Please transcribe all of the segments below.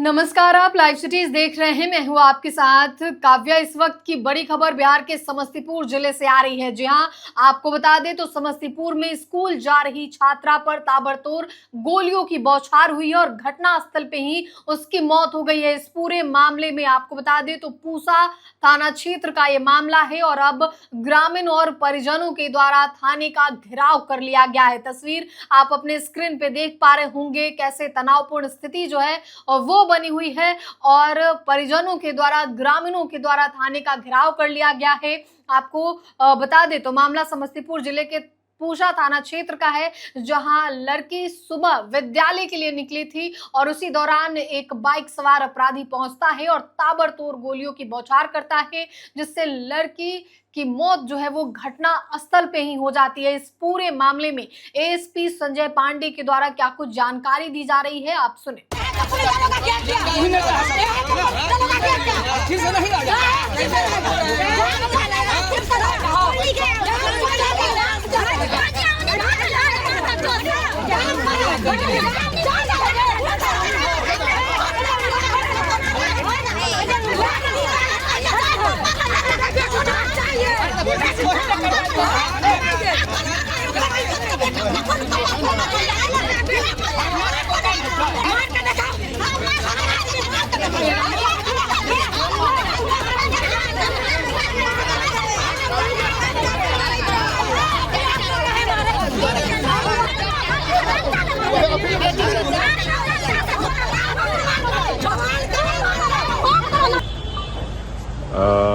नमस्कार, आप live cities देख रहे हैं। मैं हूं आपके साथ काव्या। इस वक्त की बड़ी खबर बिहार के समस्तीपुर जिले से आ रही है। जी हां, आपको बता दें तो समस्तीपुर में स्कूल जा रही छात्रा पर ताबड़तोड़ गोलियों की बौछार हुई है और घटना स्थल पे ही उसकी मौत हो गई है। इस पूरे मामले में आपको बता दें तो पूसा थाना क्षेत्र का ये मामला है और अब ग्रामीण और परिजनों के द्वारा थाने का घेराव कर लिया गया है। तस्वीर आप अपने स्क्रीन पे देख पा रहे होंगे कैसे तनावपूर्ण स्थिति जो है और वो बनी हुई है और परिजनों के द्वारा, ग्रामीणों के द्वारा थाने का घेराव कर लिया गया है। आपको बता दें तो मामला समस्तीपुर जिले के पूसा थाना क्षेत्र का है, जहां लड़की सुबह विद्यालय के लिए निकली थी और उसी दौरान एक बाइक सवार अपराधी पहुंचता है और ताबड़तोड़ गोलियों की बौछार करता है, जिससे लड़की की मौत जो है वो घटना स्थल पे ही हो जाती है। इस पूरे मामले में एएसपी संजय पांडे के द्वारा क्या कुछ जानकारी दी जा रही है, आप सुने।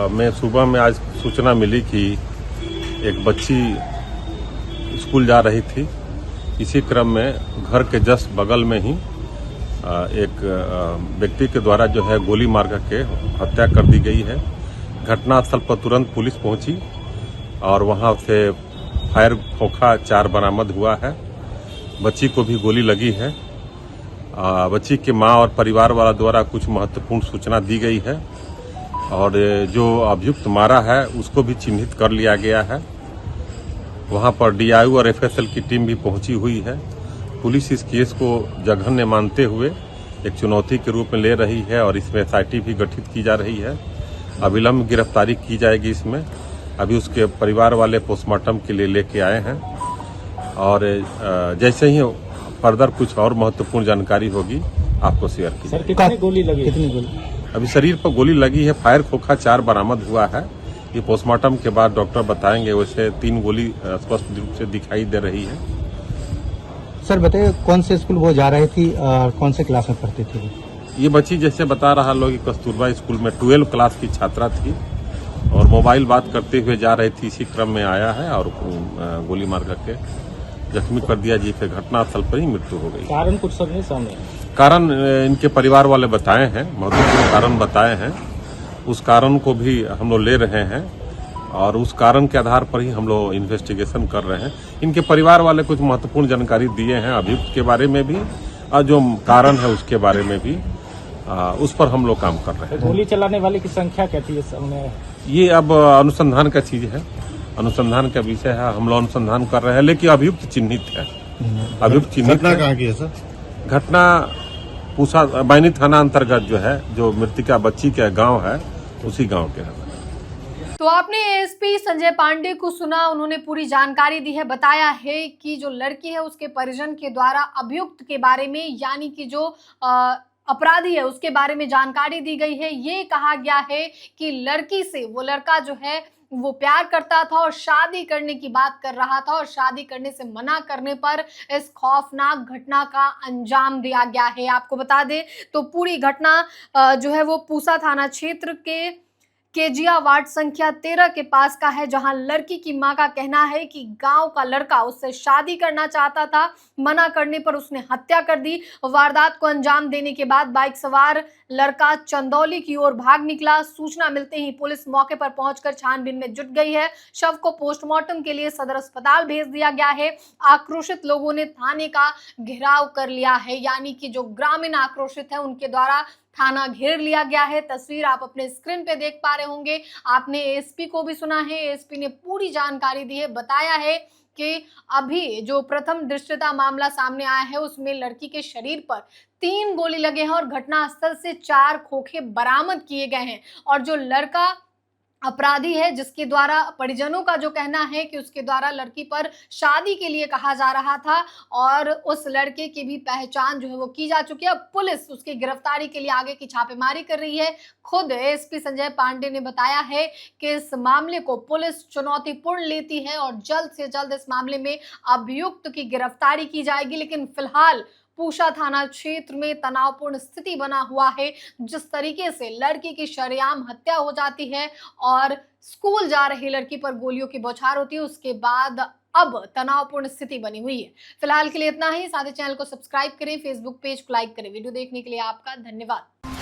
मैं सुबह में आज सूचना मिली कि एक बच्ची स्कूल जा रही थी। इसी क्रम में घर के जस्ट बगल में ही एक व्यक्ति के द्वारा जो है गोली मार करके हत्या कर दी गई है। घटनास्थल पर तुरंत पुलिस पहुंची और वहां से फायर खोखा 4 बरामद हुआ है। बच्ची को भी गोली लगी है। बच्ची के मां और परिवार वाला द्वारा कुछ महत्वपूर्ण सूचना दी गई है और जो अभियुक्त मारा है उसको भी चिन्हित कर लिया गया है। वहां पर डीआईओ और एफएसएल की टीम भी पहुंची हुई है। पुलिस इस केस को जघन्य मानते हुए एक चुनौती के रूप में ले रही है और इसमें एसआईटी भी गठित की जा रही है। अविलंब गिरफ्तारी की जाएगी इसमें। अभी उसके परिवार वाले पोस्टमार्टम के लिए लेके आए हैं और जैसे ही फर्दर कुछ और महत्वपूर्ण जानकारी होगी आपको शेयर की जाएगी। कितनी गोली लगी? कितनी गोली? अभी शरीर पर गोली लगी है। फायर खोखा 4 बरामद हुआ है। ये पोस्टमार्टम के बाद डॉक्टर बताएंगे। वैसे 3 गोली स्पष्ट रूप से दिखाई दे रही है। सर बताइए, कौन से स्कूल वो जा रही थी और कौन से क्लास में पढ़ती थी? ये बच्ची जैसे बता रहा लोग कस्तूरबा स्कूल में 12 क्लास की छात्रा थी और मोबाइल बात करते हुए जा रही थी। इसी क्रम में आया है और गोली मार करके जख्मी कर दिया। जी के घटनास्थल पर ही मृत्यु हो गई। कारण कुछ सब नहीं सामने? कारण इनके परिवार वाले बताए हैं, महत्वपूर्ण कारण बताए हैं। उस कारण को भी हम लोग ले रहे हैं और उस कारण के आधार पर ही हम लोग इन्वेस्टिगेशन कर रहे हैं। इनके परिवार वाले कुछ महत्वपूर्ण जानकारी दिए हैं अभियुक्त के बारे में भी और जो कारण है उसके बारे में भी। उस पर हम लोग काम कर रहे हैं। गोली चलाने वाले की संख्या क्या थी इस समय? ये अब अनुसंधान का चीज है, अनुसंधान का विषय है। हम लोग अनुसंधान कर रहे हैं लेकिन अभियुक्त चिन्हित है। अभियुक्त चिन्हित घटना कहाँ की है सर? घटना पूसा बैनी थाना अंतर्गत जो है, जो मृतिका बच्ची के गांव है, उसी गांव के है। तो आपने एएसपी संजय पांडे को सुना, उन्होंने पूरी जानकारी दी है। बताया है कि जो लड़की है उसके परिजन के द्वारा अभियुक्त के बारे में, यानी कि जो अपराधी है उसके बारे में जानकारी दी गई है। ये कहा गया है कि लड़की से वो लड़का जो है वो प्यार करता था और शादी करने की बात कर रहा था और शादी करने से मना करने पर इस खौफनाक घटना का अंजाम दिया गया है। आपको बता दें तो पूरी घटना जो है वो पूसा थाना क्षेत्र के केजिया वार्ड संख्या 13 के पास का है, जहां लड़की की मां का कहना है कि गांव का लड़का उससे शादी करना चाहता था। मना करने पर उसने हत्या कर दी। वारदात को अंजाम देने के बाद बाइक सवार लड़का चंदौली की ओर भाग निकला। सूचना मिलते ही पुलिस मौके पर पहुंचकर छानबीन में जुट गई है। शव को पोस्टमार्टम के लिए सदर अस्पताल भेज दिया गया है। आक्रोशित लोगों ने थाने का घेराव कर लिया है, यानी कि जो ग्रामीण आक्रोशित है उनके द्वारा थाना घेर लिया गया है। तस्वीर आप अपने स्क्रीन पे देख पा रहे होंगे। आपने एएसपी को भी सुना है, एएसपी ने पूरी जानकारी दी है, बताया है कि अभी जो प्रथम दृष्टता मामला सामने आया है उसमें लड़की के शरीर पर 3 गोली लगे हैं और घटनास्थल से 4 खोखे बरामद किए गए हैं। और जो लड़का अपराधी है, जिसके द्वारा परिजनों का जो कहना है कि उसके द्वारा लड़की पर शादी के लिए कहा जा रहा था और उस लड़के की भी पहचान जो है वो की जा चुकी है। अब पुलिस उसकी गिरफ्तारी के लिए आगे की छापेमारी कर रही है। खुद एएसपी संजय पांडे ने बताया है कि इस मामले को पुलिस चुनौतीपूर्ण लेती है और जल्द से जल्द इस मामले में अभियुक्त की गिरफ्तारी की जाएगी। लेकिन फिलहाल पूसा थाना क्षेत्र में तनावपूर्ण स्थिति बना हुआ है। जिस तरीके से लड़की की शरेआम हत्या हो जाती है और स्कूल जा रही लड़की पर गोलियों की बौछार होती है, उसके बाद अब तनावपूर्ण स्थिति बनी हुई है। फिलहाल के लिए इतना ही। साथ ही चैनल को सब्सक्राइब करें, फेसबुक पेज को लाइक करें। वीडियो देखने के लिए आपका धन्यवाद।